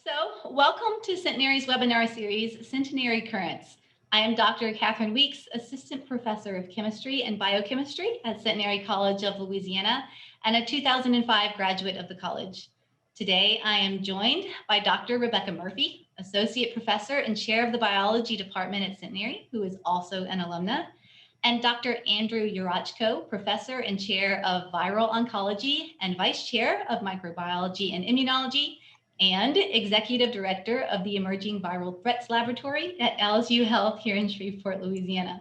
So, welcome to Centenary's webinar series, Centenary Currents. I am Dr. Catherine Weeks, Assistant Professor of Chemistry and Biochemistry at Centenary College of Louisiana and a 2005 graduate of the college. Today, I am joined by Dr. Rebecca Murphy, Associate Professor and Chair of the Biology Department at Centenary, who is also an alumna, and Dr. Andrew Urachko, Professor and Chair of Viral Oncology and Vice Chair of Microbiology and Immunology, and Executive Director of the Emerging Viral Threats Laboratory at LSU Health here in Shreveport, Louisiana.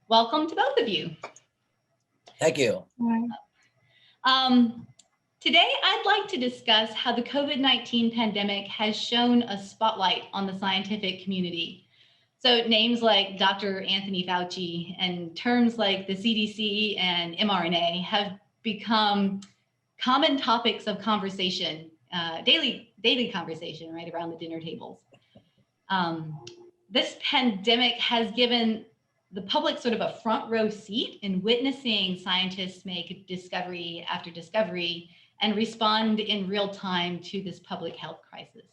Welcome to both of you. Thank you. Today, I'd like to discuss how the COVID-19 pandemic has shone a spotlight on the scientific community. So names like Dr. Anthony Fauci and terms like the CDC and mRNA have become common topics of conversation, daily conversation, right, around the dinner tables. This pandemic has given the public sort of a front row seat in witnessing scientists make discovery after discovery and respond in real time to this public health crisis.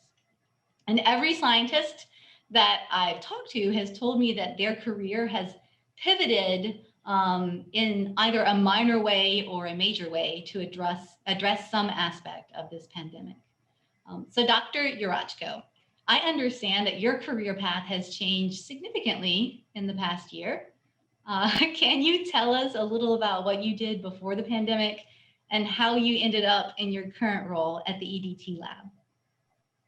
And every scientist that I've talked to has told me that their career has pivoted in either a minor way or a major way to address some aspect of this pandemic. So Dr. Urachko, I understand that your career path has changed significantly in the past year. Can you tell us a little about what you did before the pandemic and how you ended up in your current role at the EDT lab?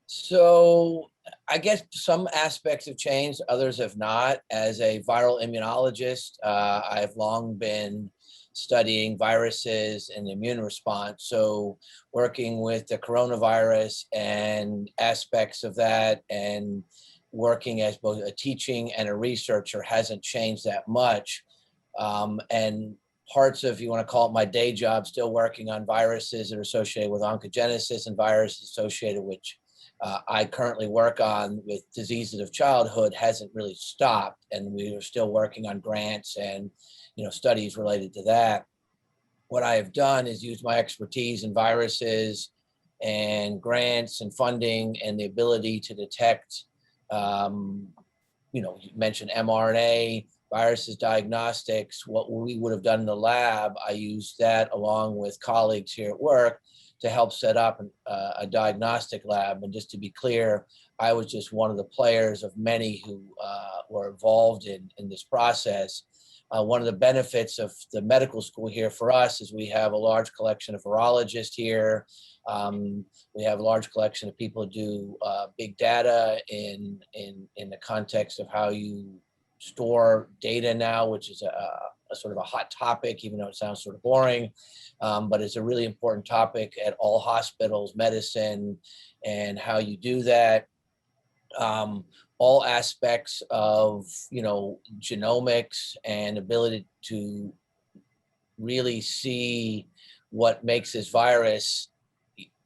So I guess some aspects have changed, others have not. As a viral immunologist, I've long been studying viruses and immune response. So working with the coronavirus and aspects of that and working as both a teaching and a researcher hasn't changed that much. And parts of, you want to call it my day job, still working on viruses that are associated with oncogenesis and viruses associated with I currently work on with diseases of childhood hasn't really stopped, and we are still working on grants and studies related to that. What I have done is use my expertise in viruses and grants and funding and the ability to detect, you mentioned mRNA, viruses, diagnostics, what we would have done in the lab. I used that along with colleagues here at work to help set up a diagnostic lab. And just to be clear, I was just one of the players of many who were involved in this process. One of the benefits of the medical school here for us is we have a large collection of virologists here. We have a large collection of people who do big data in the context of how you store data now, which is a sort of a hot topic, even though it sounds sort of boring, but it's a really important topic at all hospitals, medicine, and how you do that. All aspects of, genomics and ability to really see what makes this virus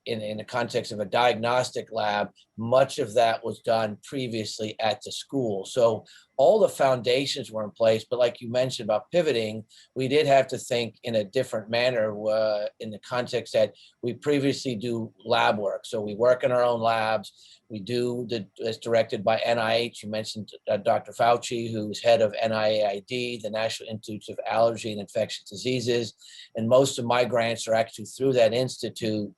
in the context of a diagnostic lab, much of that was done previously at the school. So all the foundations were in place, but like you mentioned about pivoting, we did have to think in a different manner in the context that we previously do lab work. So we work in our own labs. We do as directed by NIH. You mentioned Dr. Fauci, who's head of NIAID, the National Institutes of Allergy and Infectious Diseases. And most of my grants are actually through that institute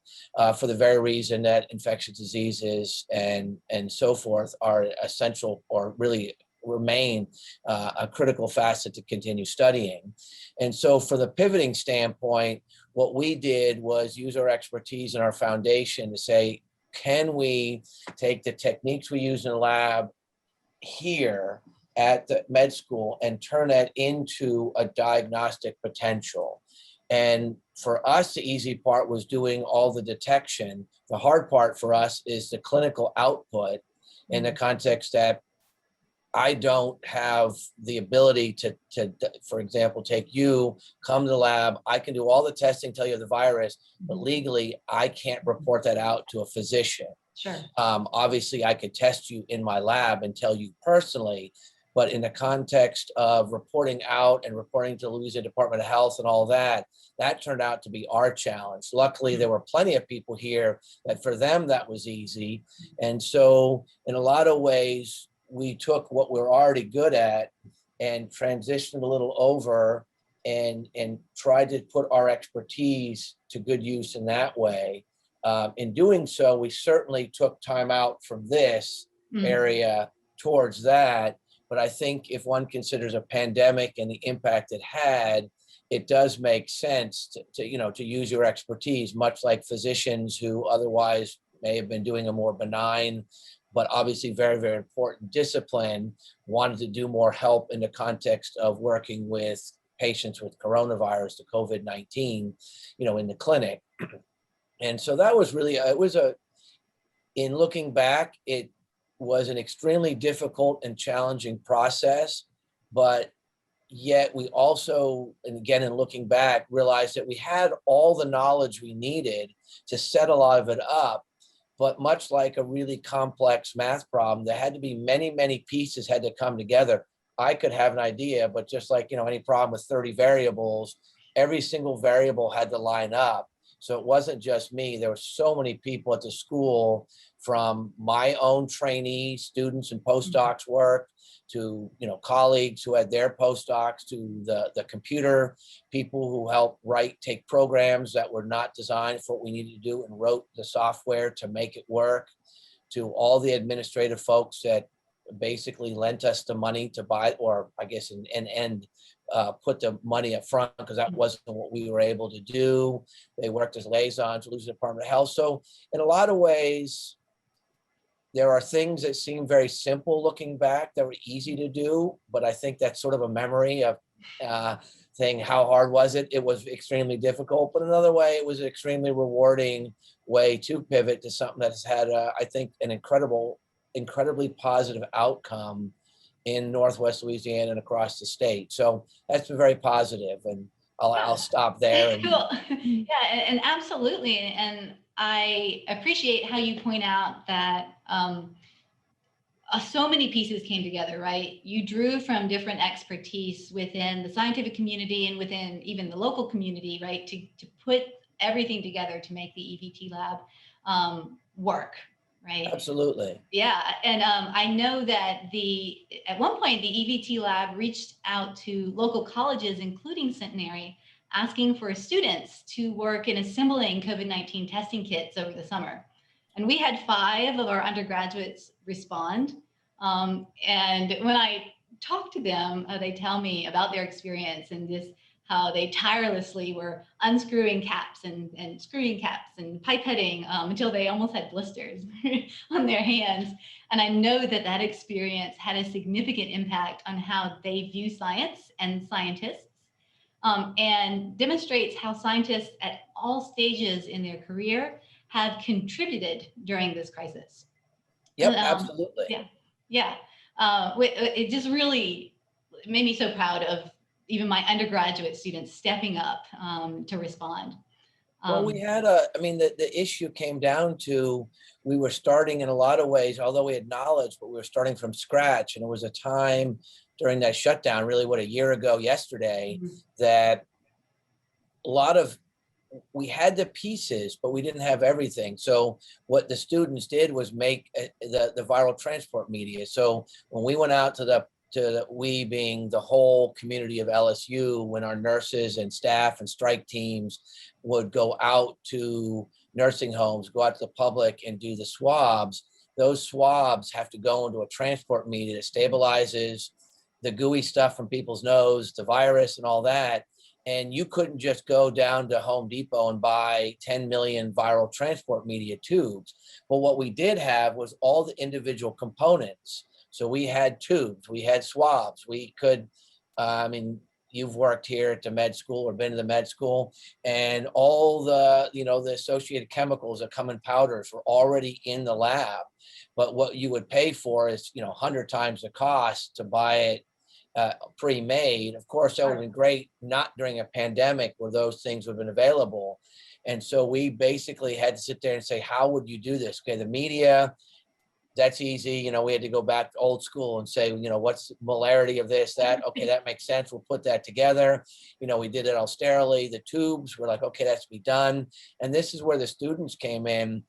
for the very reason that infectious diseases and so forth are essential or really remain a critical facet to continue studying. And so for the pivoting standpoint, what we did was use our expertise and our foundation to say, can we take the techniques we use in the lab here at the med school and turn that into a diagnostic potential? And for us, the easy part was doing all the detection. The hard part for us is the clinical output in the context that I don't have the ability to, for example, take you, come to the lab. I can do all the testing, tell you the virus, but legally I can't report that out to a physician. Sure. Obviously, I could test you in my lab and tell you personally, but in the context of reporting out and reporting to the Louisiana Department of Health and all that, that turned out to be our challenge. Luckily, there were plenty of people here that for them that was easy. And so in a lot of ways, we took what we're already good at and transitioned a little over and tried to put our expertise to good use in that way. In doing so, we certainly took time out from this area towards that. But I think if one considers a pandemic and the impact it had, it does make sense to use your expertise, much like physicians who otherwise may have been doing a more benign, but obviously very, very important discipline, wanted to do more help in the context of working with patients with coronavirus, the COVID-19, in the clinic. And so that was really, in looking back, it was an extremely difficult and challenging process, but yet we also, and again, in looking back, realized that we had all the knowledge we needed to set a lot of it up. But much like a really complex math problem, there had to be many, many pieces had to come together. I could have an idea, but just like, any problem with 30 variables, every single variable had to line up. So it wasn't just me. There were so many people at the school, from my own trainees, students and postdocs work, to colleagues who had their postdocs, to the computer people who helped take programs that were not designed for what we needed to do and wrote the software to make it work, to all the administrative folks that basically lent us the money to buy, or I guess put the money up front, because that wasn't what we were able to do. They worked as liaisons to the Department of Health. So in a lot of ways, there are things that seem very simple looking back that were easy to do, but I think that's sort of a memory of saying, how hard was it? It was extremely difficult, but another way, it was an extremely rewarding way to pivot to something that has had, I think, an incredibly positive outcome in Northwest Louisiana and across the state. So that's been very positive, and I'll stop there. Cool. Yeah, and absolutely. And I appreciate how you point out that so many pieces came together, right? You drew from different expertise within the scientific community and within even the local community, right? To put everything together to make the EVT lab work, right? Absolutely. Yeah, and I know that at one point the EVT lab reached out to local colleges, including Centenary, asking for students to work in assembling COVID-19 testing kits over the summer. And we had 5 of our undergraduates respond. And when I talk to them, they tell me about their experience and just how they tirelessly were unscrewing caps and screwing caps and pipetting until they almost had blisters on their hands. And I know that experience had a significant impact on how they view science and scientists, and demonstrates how scientists at all stages in their career have contributed during this crisis. Yep, absolutely. Yeah. It just really made me so proud of even my undergraduate students stepping up to respond. Well, we had the issue came down to, we were starting in a lot of ways, although we had knowledge, but we were starting from scratch. And it was a time during that shutdown, really a year ago yesterday, that we had the pieces, but we didn't have everything. So what the students did was make the viral transport media. So when we went out we being the whole community of LSU, when our nurses and staff and strike teams would go out to nursing homes, go out to the public and do the swabs, those swabs have to go into a transport media that stabilizes the gooey stuff from people's nose, the virus and all that. And you couldn't just go down to Home Depot and buy 10 million viral transport media tubes. But what we did have was all the individual components. So we had tubes, we had swabs, we could, you've worked here at the med school or been to the med school, and all the associated chemicals that come in powders were already in the lab. But what you would pay for is, 100 times the cost to buy it pre-made. Of course, that would have been great, not during a pandemic where those things would have been available. And so we basically had to sit there and say, how would you do this? Okay, the media, that's easy. You know, we had to go back to old school and say, you know, what's the molarity of this, that? Okay, that makes sense. We'll put that together. You know, we did it austerely. The tubes, we're like, okay, that's to be done. And this is where the students came in,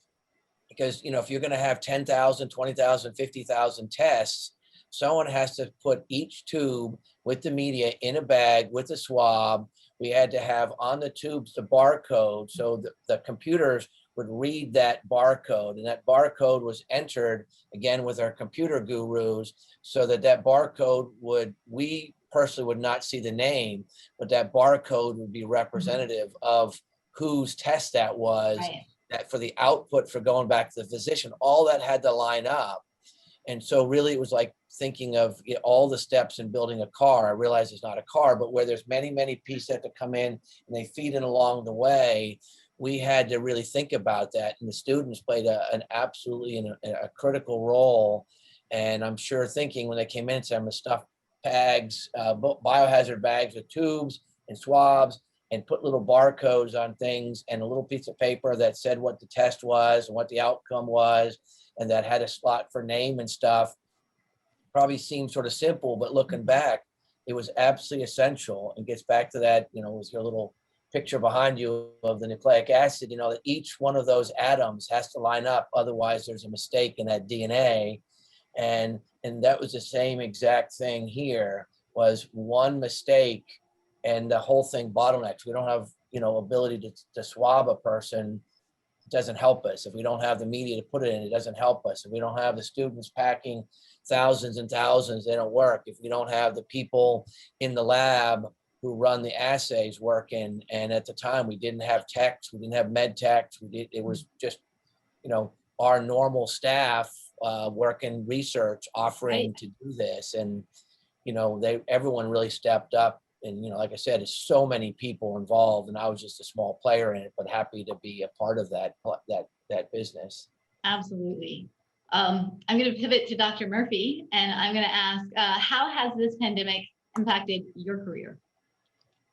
because, you know, if you're going to have 10,000, 20,000, 50,000 tests, someone has to put each tube with the media in a bag with a swab. We had to have on the tubes the barcode, so the computers would read that barcode, and that barcode was entered again with our computer gurus, so that that barcode would, we personally would not see the name, but that barcode would be representative of whose test that was. Right. That for the output for going back to the physician, all that had to line up. And so really it was like thinking of, you know, all the steps in building a car. I realize it's not a car, but where there's many, many pieces that come in and they feed in along the way, we had to really think about that. And the students played an absolutely a critical role. And I'm sure thinking when they came in, some stuff bags, biohazard bags with tubes and swabs, and put little barcodes on things and a little piece of paper that said what the test was and what the outcome was, and that had a slot for name and stuff. Probably seemed sort of simple, but looking back, it was absolutely essential, and gets back to that, you know, with your little picture behind you of the nucleic acid, you know, that each one of those atoms has to line up. Otherwise there's a mistake in that DNA. And that was the same exact thing here, was one mistake and the whole thing bottlenecks. We don't have, you know, ability to swab a person. It doesn't help us. If we don't have the media to put it in, it doesn't help us. If we don't have the students packing thousands and thousands, they don't work. If we don't have the people in the lab who run the assays working, and at the time we didn't have techs, we didn't have med techs, it was just, you know, our normal staff working research, offering to do this. And, you know, everyone really stepped up. And, you know, like I said, it's so many people involved, and I was just a small player in it, but happy to be a part of that business. Absolutely. I'm going to pivot to Dr. Murphy, and I'm going to ask, how has this pandemic impacted your career?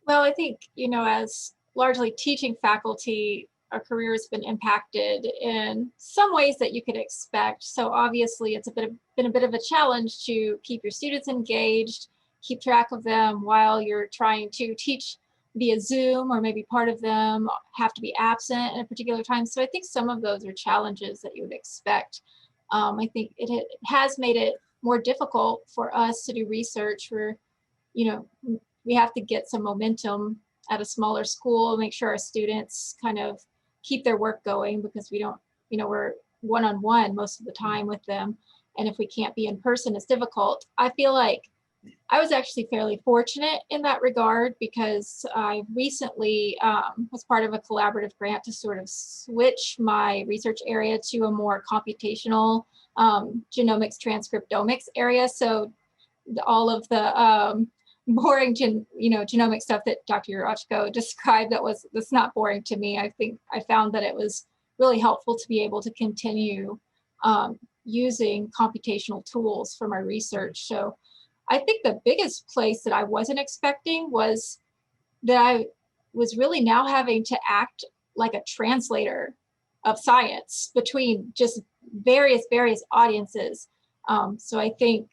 Well, I think, you know, as largely teaching faculty, our career has been impacted in some ways that you could expect. So obviously it's been a bit of a challenge to keep your students engaged, keep track of them while you're trying to teach via Zoom, or maybe part of them have to be absent at a particular time. So I think some of those are challenges that you would expect. I think it has made it more difficult for us to do research where, you know, we have to get some momentum at a smaller school, make sure our students kind of keep their work going, because we don't, you know, we're one-on-one most of the time with them. And if we can't be in person, it's difficult. I feel like I was actually fairly fortunate in that regard, because I recently was part of a collaborative grant to sort of switch my research area to a more computational genomics transcriptomics area. So all of the boring genomic stuff that Dr. Yurachko described, that's not boring to me. I think I found that it was really helpful to be able to continue using computational tools for my research. So I think the biggest place that I wasn't expecting was that I was really now having to act like a translator of science between just various audiences. So I think,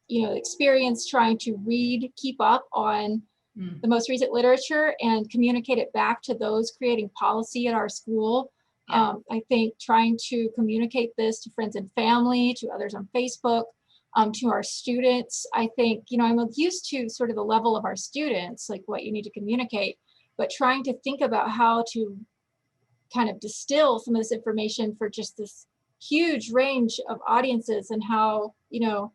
you know, experience trying to read, keep up on the most recent literature and communicate it back to those creating policy at our school. I think trying to communicate this to friends and family, to others on Facebook, to our students. I think, you know, I'm used to sort of the level of our students, like what you need to communicate, but trying to think about how to kind of distill some of this information for just this huge range of audiences, and how, you know,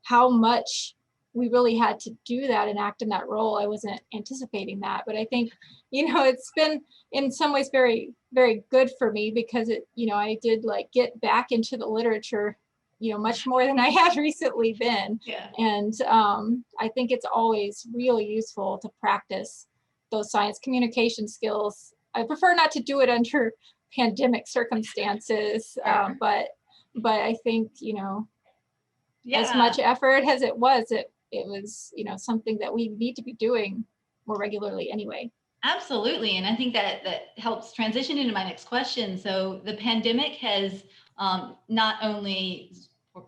how much we really had to do that and act in that role. I wasn't anticipating that, but I think, you know, it's been in some ways very, very good for me, because it, you know, I did like get back into the literature, you know, much more than I have recently been. And I think it's always really useful to practice those science communication skills. I prefer not to do it under pandemic circumstances, but I think, you know, as much effort as it was, it was, you know, something that we need to be doing more regularly anyway. Absolutely. And I think that helps transition into my next question. So the pandemic has not only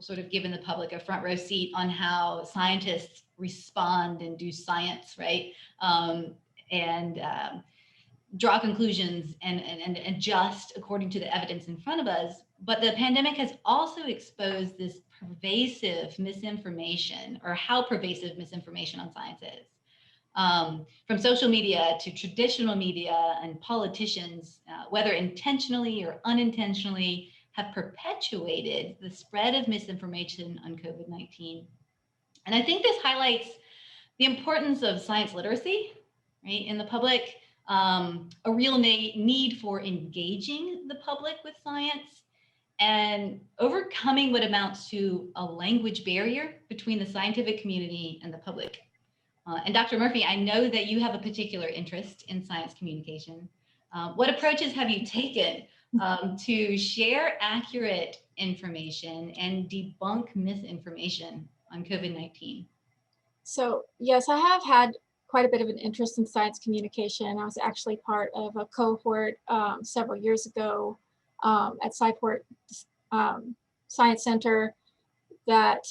sort of given the public a front row seat on how scientists respond and do science, right? And draw conclusions and adjust according to the evidence in front of us. But the pandemic has also exposed this pervasive misinformation, or how pervasive misinformation on science is. From social media to traditional media and politicians, whether intentionally or unintentionally, have perpetuated the spread of misinformation on COVID-19. And I think this highlights the importance of science literacy, right, in the public, a real need for engaging the public with science and overcoming what amounts to a language barrier between the scientific community and the public. And Dr. Murphy, I know that you have a particular interest in science communication. What approaches have you taken to share accurate information and debunk misinformation on COVID-19? So yes, I have had quite a bit of an interest in science communication. I was actually part of a cohort several years ago at Shreveport Science Center that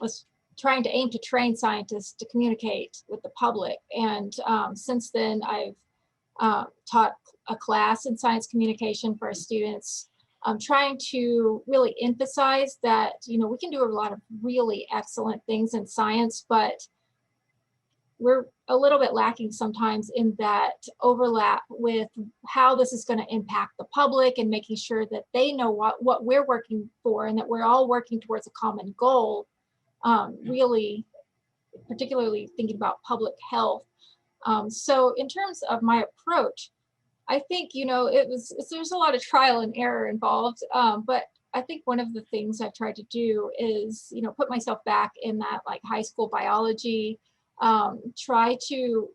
was trying to aim to train scientists to communicate with the public. And since then, I've taught a class in science communication for our students. I'm trying to really emphasize that, you know, we can do a lot of really excellent things in science, but we're a little bit lacking sometimes in that overlap with how this is going to impact the public and making sure that they know what we're working for and that we're all working towards a common goal. Really, particularly thinking about public health. So in terms of my approach, I think, you know, there's a lot of trial and error involved, but I think one of the things I've tried to do is, you know, put myself back in that like high school biology, try to,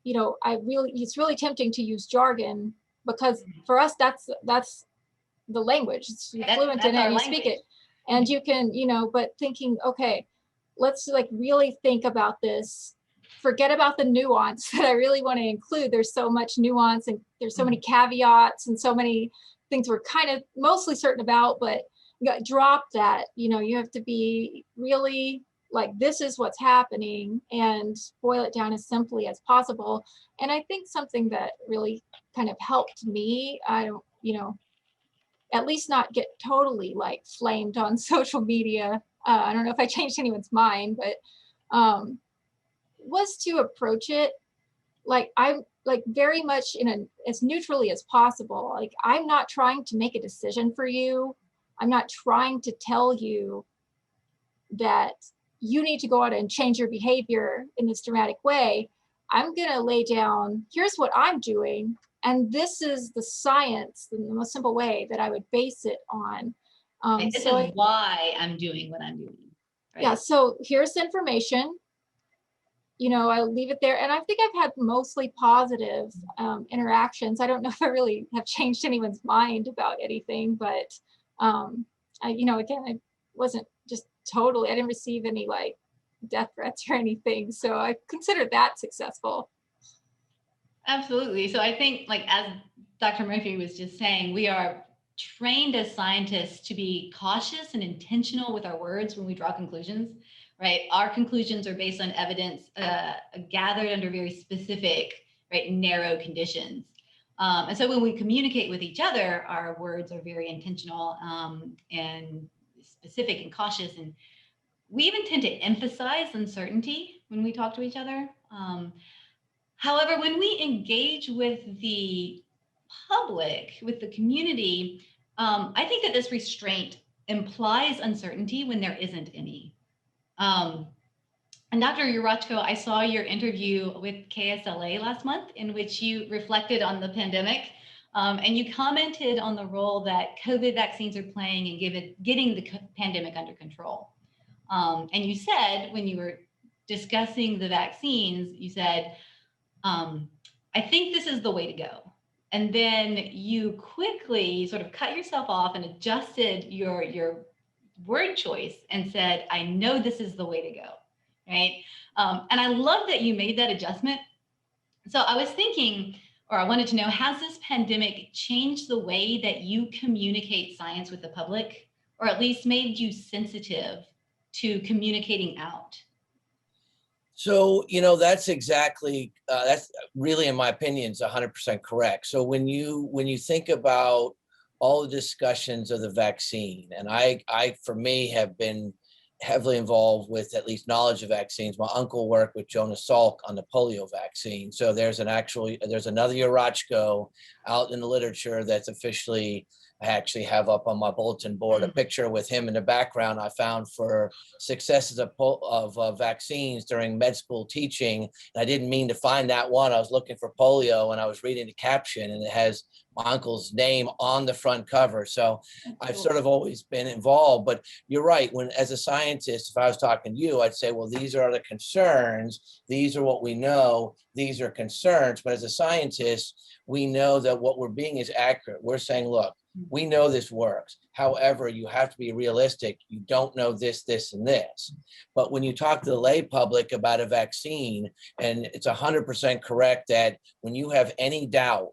you know, it's really tempting to use jargon because for us, that's the language. It's fluent in it, you speak it. And you can, you know, but thinking, okay, let's like really think about this, forget about the nuance that I really want to include. There's so much nuance and there's so many caveats and so many things we're kind of mostly certain about, but you got drop that, you know, you have to be really like, this is what's happening and boil it down as simply as possible. And I think something that really kind of helped me, I don't, you know, at least not get totally like flamed on social media. I don't know if I changed anyone's mind, but was to approach it like I'm like very much as neutrally as possible. Like I'm not trying to make a decision for you. I'm not trying to tell you that you need to go out and change your behavior in this dramatic way. I'm going to lay down, here's what I'm doing. And this is the science, the most simple way that I would base it on. This is why I'm doing what I'm doing. Right? Yeah, so here's the information. You know, I'll leave it there. And I think I've had mostly positive interactions. I don't know if I really have changed anyone's mind about anything, but you know, again, I wasn't just totally, I didn't receive any like death threats or anything. So I consider that successful. Absolutely. So I think, like, as Dr. Murphy was just saying, we are trained as scientists to be cautious and intentional with our words when we draw conclusions, right? Our conclusions are based on evidence gathered under very specific, right, narrow conditions. And so when we communicate with each other, our words are very intentional and specific and cautious. And we even tend to emphasize uncertainty when we talk to each other. However, when we engage with the public, with the community, I think that this restraint implies uncertainty when there isn't any. And Dr. Urachko, I saw your interview with KSLA last month in which you reflected on the pandemic and you commented on the role that COVID vaccines are playing in getting the pandemic under control. And you said, when you were discussing the vaccines, you said, I think this is the way to go. And then you quickly sort of cut yourself off and adjusted your word choice and said, I know this is the way to go, right? And I love that you made that adjustment. So I was thinking, or I wanted to know, has this pandemic changed the way that you communicate science with the public, or at least made you sensitive to communicating out? So, that's exactly, that's really, in my opinion, is 100% correct. So when you think about all the discussions of the vaccine, and for me, have been heavily involved with at least knowledge of vaccines. My uncle worked with Jonas Salk on the polio vaccine. So there's another Yurachko out in the literature that's officially, I actually have up on my bulletin board a picture with him in the background I found for successes of vaccines during med school teaching. And I didn't mean to find that one. I was looking for polio and I was reading the caption, and it has my uncle's name on the front cover. So I've sort of always been involved. But you're right. When, as a scientist, if I was talking to you, I'd say, well, these are the concerns. These are what we know. These are concerns. But as a scientist, we know that what we're being is accurate. We're saying, look, we know this works. However, you have to be realistic. You don't know this, this, and this. But when you talk to the lay public about a vaccine, and it's 100% correct that when you have any doubt,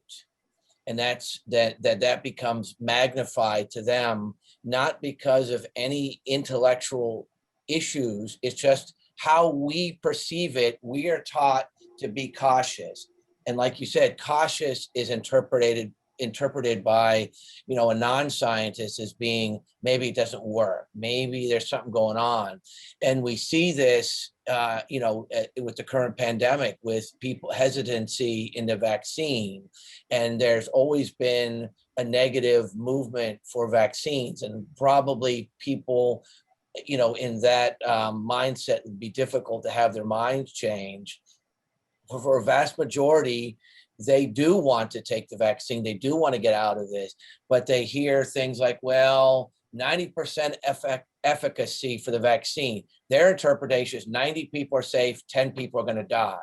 and that becomes magnified to them, not because of any intellectual issues. It's just how we perceive it. We are taught to be cautious. And like you said, cautious is interpreted by, a non-scientist as being, maybe it doesn't work, maybe there's something going on. And we see this, with the current pandemic, with people hesitancy in the vaccine. And there's always been a negative movement for vaccines, and probably people, in that mindset, would be difficult to have their minds change. For a vast majority, they do want to take the vaccine. They do want to get out of this, but they hear things like, well, 90% efficacy for the vaccine. Their interpretation is 90 people are safe, 10 people are going to die.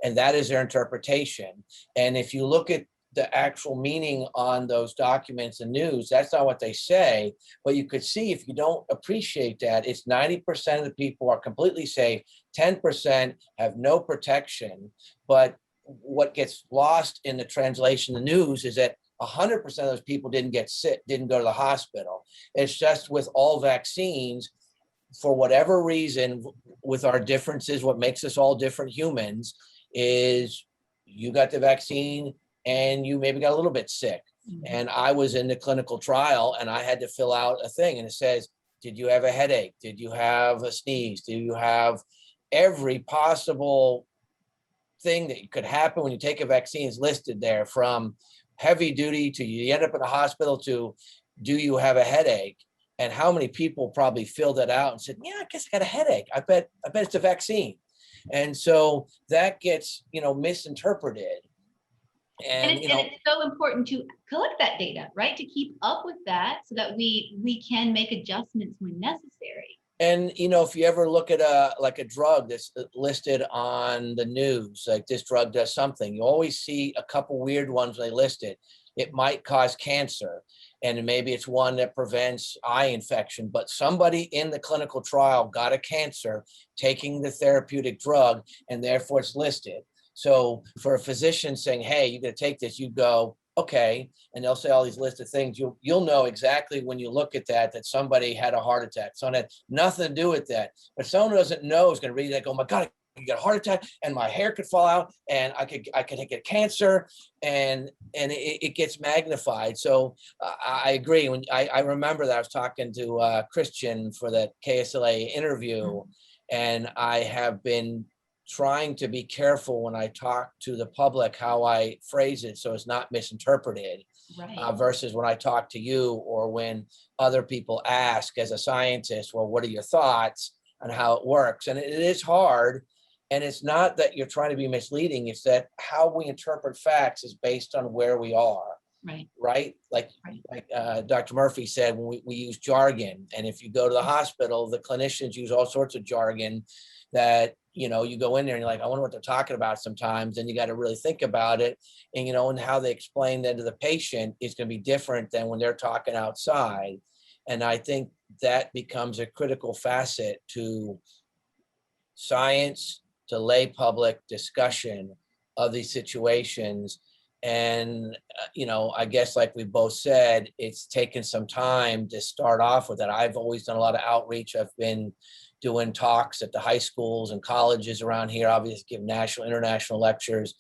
And that is their interpretation. And if you look at the actual meaning on those documents and news, that's not what they say. But you could see, if you don't appreciate that, it's 90% of the people are completely safe, 10% have no protection. But what gets lost in the translation of the news is that 100% of those people didn't get sick, didn't go to the hospital. It's just with all vaccines, for whatever reason, with our differences, what makes us all different humans is you got the vaccine and you maybe got a little bit sick. And I was in the clinical trial and I had to fill out a thing, and it says, did you have a headache? Did you have a sneeze? Do you have every possible thing that could happen when you take a vaccine is listed there, from heavy duty to you end up in a hospital to do you have a headache? And how many people probably filled that out and said, yeah, I guess I got a headache. I bet it's a vaccine. And so that gets, misinterpreted. And it's so important to collect that data, right? To keep up with that so that we can make adjustments when necessary. And, if you ever look at a drug that's listed on the news, like this drug does something, you always see a couple weird ones when they list it. It might cause cancer, and maybe it's one that prevents eye infection, but somebody in the clinical trial got a cancer taking the therapeutic drug, and therefore it's listed. So for a physician saying, hey, you're going to take this, you go, okay, and they'll say all these lists of things. You'll know exactly when you look at that somebody had a heart attack. Someone had nothing to do with that. But someone who doesn't know is going to read that, go, oh my God, I could get a heart attack, and my hair could fall out, and I could get cancer, and it gets magnified. So I agree. When I remember that I was talking to Christian for that KSLA interview, and I have been trying to be careful when I talk to the public how I phrase it so it's not misinterpreted, right. Versus when I talk to you or when other people ask as a scientist, well, what are your thoughts on how it works? And it is hard. And it's not that you're trying to be misleading. It's that how we interpret facts is based on where we are. Right. Like Dr. Murphy said, when we use jargon, and if you go to the hospital, the clinicians use all sorts of jargon that, you go in there and you're like, I wonder what they're talking about sometimes. And you got to really think about it. And, and how they explain that to the patient is going to be different than when they're talking outside. And I think that becomes a critical facet to science, to lay public discussion of these situations. And, I guess like we both said, it's taken some time to start off with that. I've always done a lot of outreach. I've been doing talks at the high schools and colleges around here, obviously give national, international lectures,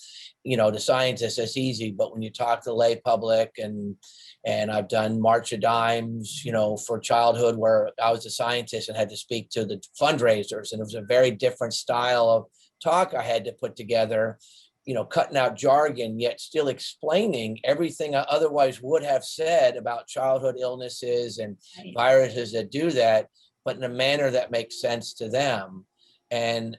to scientists, it's easy. But when you talk to the lay public, and I've done March of Dimes, for childhood, where I was a scientist and had to speak to the fundraisers. And it was a very different style of talk I had to put together, cutting out jargon, yet still explaining everything I otherwise would have said about childhood illnesses and viruses that do that, but in a manner that makes sense to them. And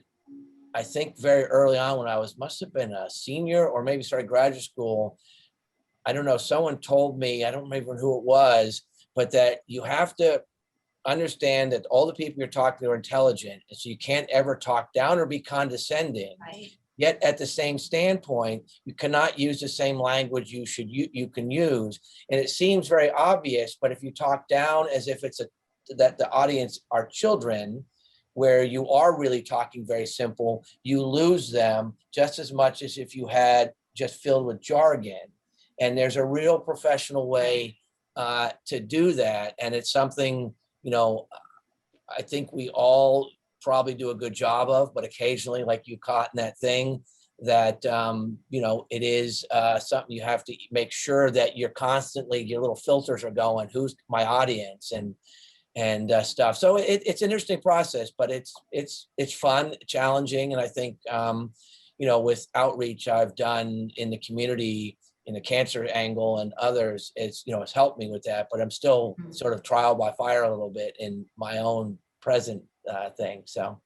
I think very early on when I must have been a senior or maybe started graduate school, I don't know, someone told me, I don't remember who it was, but that you have to understand that all the people you're talking to are intelligent. And so you can't ever talk down or be condescending. Right. Yet at the same standpoint, you cannot use the same language you can use. And it seems very obvious, but if you talk down as if that the audience are children, where you are really talking very simple, you lose them just as much as if you had just filled with jargon. And there's a real professional way to do that. And it's something, I think we all probably do a good job of, but occasionally, like you caught in that thing, that it is something you have to make sure that you're constantly, your little filters are going, who's my audience, and stuff. So it's an interesting process, but it's fun, challenging. And I think with outreach I've done in the community, in the cancer angle and others, it's helped me with that, but I'm still sort of trial by fire a little bit in my own present thing. So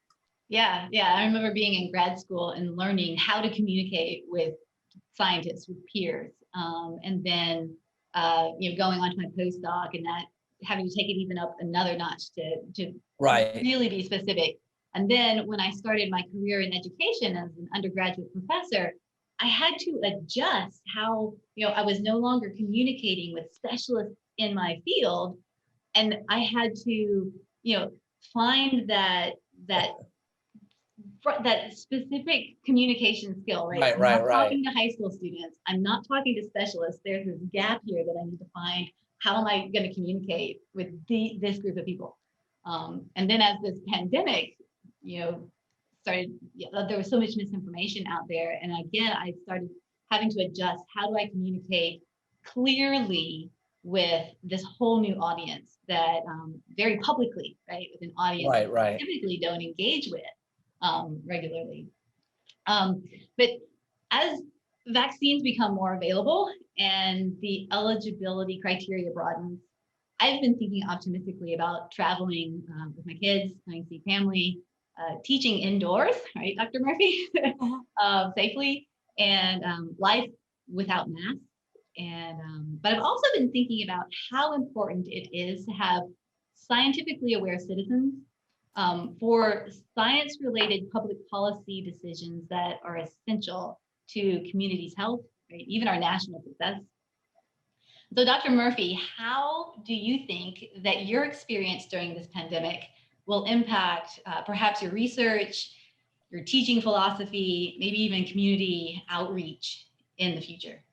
yeah, I remember being in grad school and learning how to communicate with scientists, with peers, and then going on to my postdoc, and that having to take it even up another notch to right, really be specific. And then when I started my career in education as an undergraduate professor, I had to adjust how, I was no longer communicating with specialists in my field. And I had to, find that specific communication skill, right? Right, I'm not right. talking to high school students. I'm not talking to specialists. There's this gap here that I need to find. How am I going to communicate with this group of people? And then as this pandemic, started, there was so much misinformation out there. And again, I started having to adjust. How do I communicate clearly with this whole new audience that very publicly, right, with an audience that I typically don't engage with regularly. But as vaccines become more available and the eligibility criteria broadens, I've been thinking optimistically about traveling with my kids, going to see family, teaching indoors, right, Dr. Murphy, safely, and life without masks. And but I've also been thinking about how important it is to have scientifically aware citizens for science-related public policy decisions that are essential to communities' health, right? Even our national success. So, Dr. Murphy, how do you think that your experience during this pandemic will impact perhaps your research, your teaching philosophy, maybe even community outreach in the future?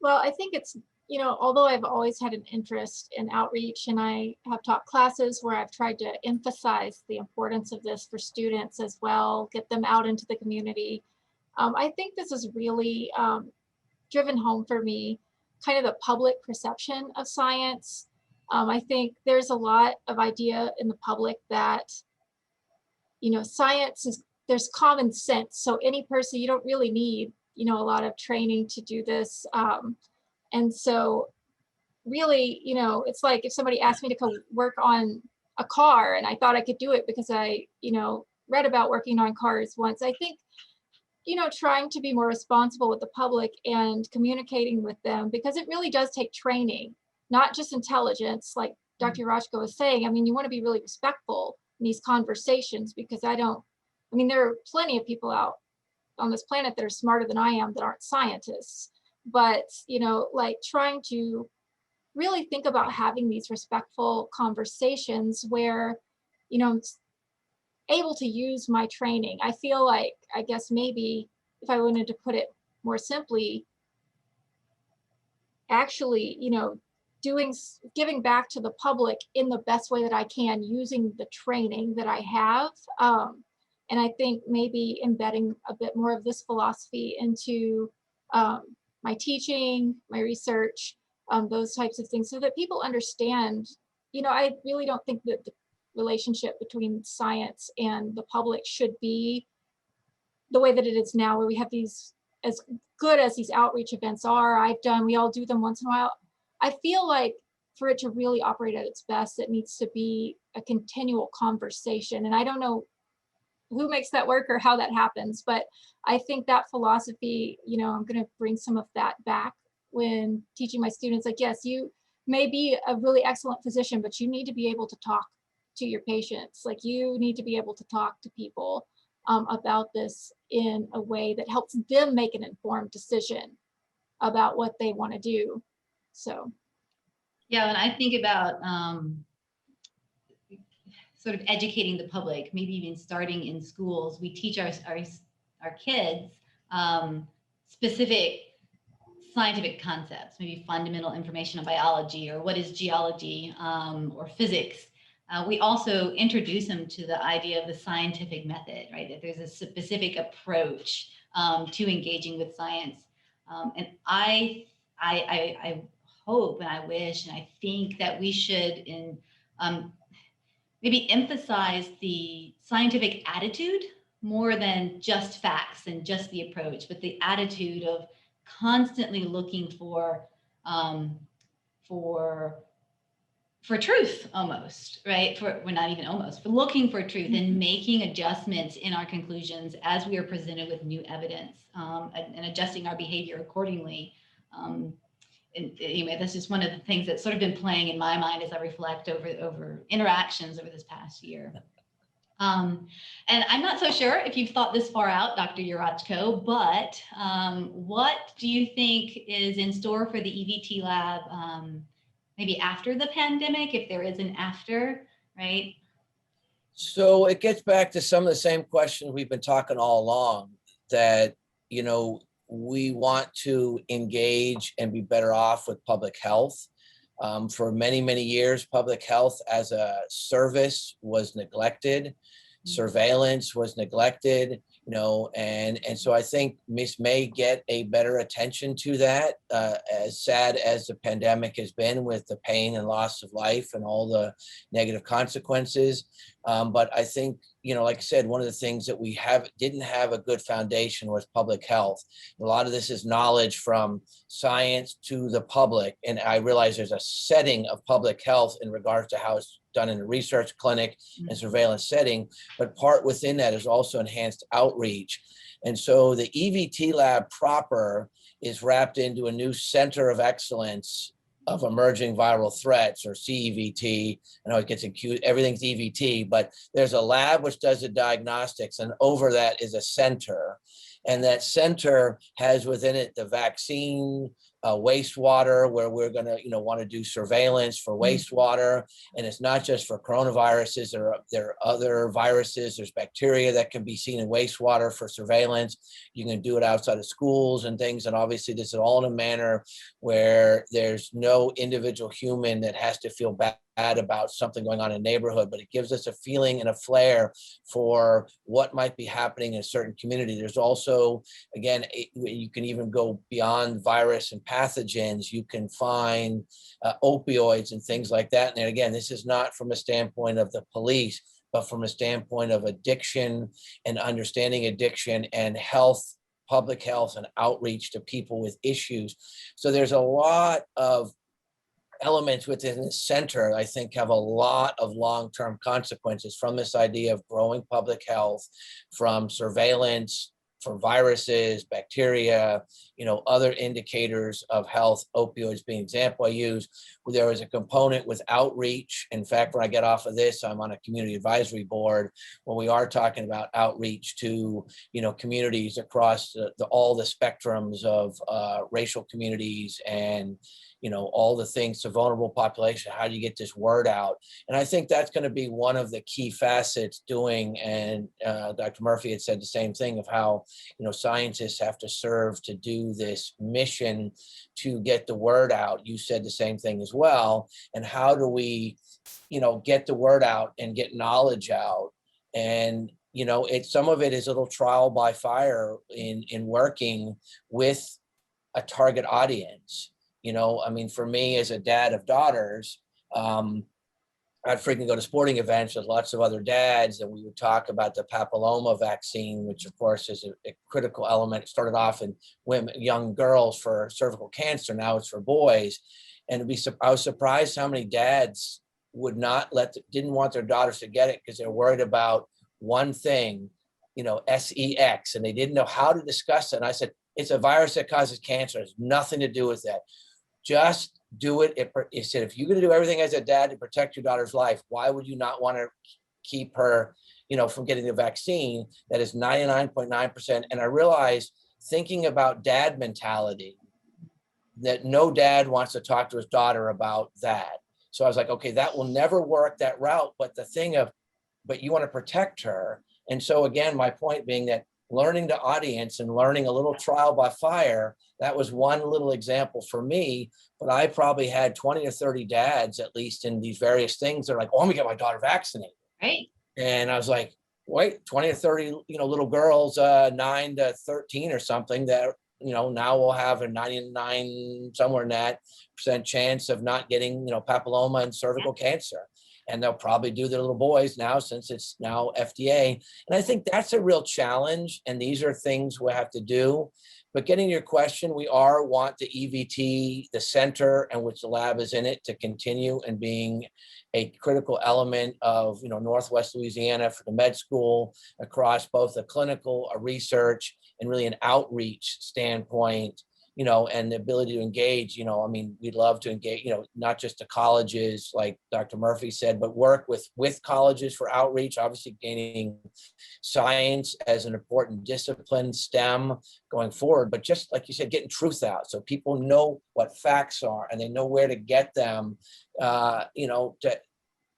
Well, I think it's, although I've always had an interest in outreach, and I have taught classes where I've tried to emphasize the importance of this for students as well, get them out into the community. I think this is really driven home for me, kind of the public perception of science. I think there's a lot of idea in the public that, science is, there's common sense. So any person, you don't really need, a lot of training to do this. And so really, it's like if somebody asked me to come work on a car and I thought I could do it because I, read about working on cars once. I think, trying to be more responsible with the public and communicating with them, because it really does take training, not just intelligence, like Dr. Rochko was saying. I mean, you want to be really respectful in these conversations, because there are plenty of people out on this planet that are smarter than I am that aren't scientists. But, trying to really think about having these respectful conversations where, I'm able to use my training. I feel like, I guess maybe if I wanted to put it more simply, actually, giving back to the public in the best way that I can using the training that I have. And I think maybe embedding a bit more of this philosophy into my teaching, my research, those types of things, so that people understand. I really don't think that the relationship between science and the public should be the way that it is now, where we have these, as good as these outreach events are, we all do them once in a while. I feel like for it to really operate at its best, it needs to be a continual conversation. And I don't know who makes that work or how that happens, but I think that philosophy, I'm going to bring some of that back when teaching my students. Like, yes, you may be a really excellent physician, but you need to be able to talk to your patients. Like, you need to be able to talk to people about this in a way that helps them make an informed decision about what they want to do. So, yeah, when I think about sort of educating the public, maybe even starting in schools, we teach our kids specific scientific concepts, maybe fundamental information on biology, or what is geology, or physics. We also introduce them to the idea of the scientific method, right? That there's a specific approach to engaging with science. And I hope and I wish and I think that we should maybe emphasize the scientific attitude more than just facts and just the approach, but the attitude of constantly looking for truth, almost, right? Well, not even almost, but looking for truth and making adjustments in our conclusions as we are presented with new evidence, and adjusting our behavior accordingly. And anyway, that's just one of the things that's sort of been playing in my mind as I reflect over interactions over this past year. And I'm not so sure if you've thought this far out, Dr. Urachko, but what do you think is in store for the EVT lab, maybe after the pandemic, if there is an after, right? So it gets back to some of the same questions we've been talking all along, that, we want to engage and be better off with public health. For many, many years, public health as a service was neglected. Surveillance was neglected, and so I think Miss may get a better attention to that, as sad as the pandemic has been, with the pain and loss of life and all the negative consequences. But I think, like I said, one of the things that we didn't have a good foundation was public health. A lot of this is knowledge from science to the public. And I realize there's a setting of public health in regards to how it's done in a research clinic and surveillance setting, but part within that is also enhanced outreach. And so the EVT lab proper is wrapped into a new center of excellence of emerging viral threats, or CEVT. I know it gets accused, everything's EVT, but there's a lab which does the diagnostics, and over that is a center. And that center has within it the vaccine, wastewater, where we're going to, want to do surveillance for wastewater. And it's not just for coronaviruses. There are other viruses. There's bacteria that can be seen in wastewater for surveillance. You can do it outside of schools and things. And obviously this is all in a manner where there's no individual human that has to feel bad about something going on in a neighborhood, but it gives us a feeling and a flair for what might be happening in a certain community. There's also, again, you can even go beyond virus and pathogens. You can find opioids and things like that. And again, this is not from a standpoint of the police, but from a standpoint of addiction and understanding addiction and health, public health, and outreach to people with issues. So there's a lot of elements within the center, I think, have a lot of long-term consequences from this idea of growing public health, from surveillance for viruses, bacteria, other indicators of health, opioids being an example I use. There was a component with outreach. In fact, when I get off of this, I'm on a community advisory board when we are talking about outreach to, communities across all the spectrums of racial communities and, all the things to vulnerable population. How do you get this word out? And I think that's going to be one of the key facets doing, and Dr. Murphy had said the same thing of how, scientists have to serve to do this mission to get the word out. You said the same thing as well. And how do we, get the word out and get knowledge out? And, some of it is a little trial by fire in working with a target audience. For me as a dad of daughters, I'd frequently go to sporting events with lots of other dads, and we would talk about the papilloma vaccine, which of course is a critical element. It started off in women, young girls for cervical cancer. Now it's for boys. And I was surprised how many dads would not didn't want their daughters to get it because they're worried about one thing, SEX, and they didn't know how to discuss it. And I said, it's a virus that causes cancer. It's nothing to do with that. Just do it. It said, if you're going to do everything as a dad to protect your daughter's life, why would you not want to keep her, from getting the vaccine that is 99.9%? And I realized, thinking about dad mentality, that no dad wants to talk to his daughter about that. So I was like, okay, that will never work, that route. But the thing of, but you want to protect her. And so again, my point being that learning the audience and learning a little trial by fire, that was one little example for me. But I probably had 20 or 30 dads, at least in these various things. They're like, oh, I'm gonna get my daughter vaccinated. Right. And I was like, wait, 20 or 30, little girls, 9 to 13 or something, that, now we'll have a 99 somewhere in that % chance of not getting, papilloma and cervical cancer. And they'll probably do their little boys now, since it's now FDA. And I think that's a real challenge. And these are things we have to do. But getting to your question, we want the EVT, the center, and which the lab is in it, to continue and being a critical element of, Northwest Louisiana for the med school, across both a clinical, a research, and really an outreach standpoint, and the ability to engage. We'd love to engage, not just the colleges, like Dr. Murphy said, but work with colleges for outreach, obviously gaining science as an important discipline, STEM, going forward. But just like you said, getting truth out so people know what facts are and they know where to get them,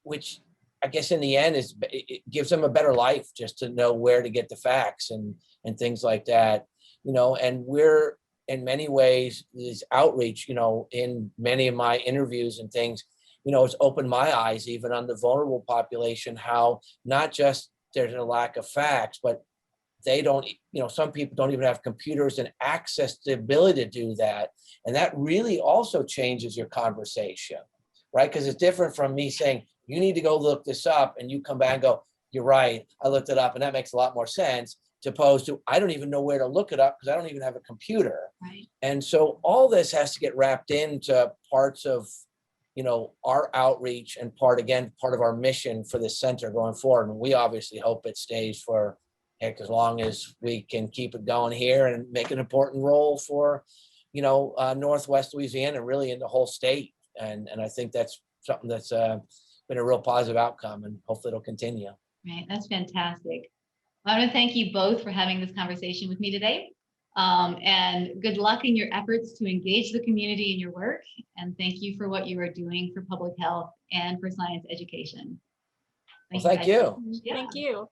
which I guess in the end it gives them a better life, just to know where to get the facts and things like that, and we're, in many ways, this outreach, in many of my interviews and things, it's opened my eyes even on the vulnerable population, how not just there's a lack of facts, but they don't, some people don't even have computers and access the ability to do that. And that really also changes your conversation, right? Because it's different from me saying, you need to go look this up, and you come back and go, you're right, I looked it up, and that makes a lot more sense, as opposed to, I don't even know where to look it up because I don't even have a computer. Right. And so all this has to get wrapped into parts of, our outreach, and part of our mission for this center going forward. And we obviously hope it stays for as long as we can keep it going here and make an important role for, Northwest Louisiana, really in the whole state. And I think that's something that's been a real positive outcome, and hopefully it'll continue. Right. That's fantastic. I want to thank you both for having this conversation with me today. And good luck in your efforts to engage the community in your work. And thank you for what you are doing for public health and for science education. Thank you. Yeah. Thank you.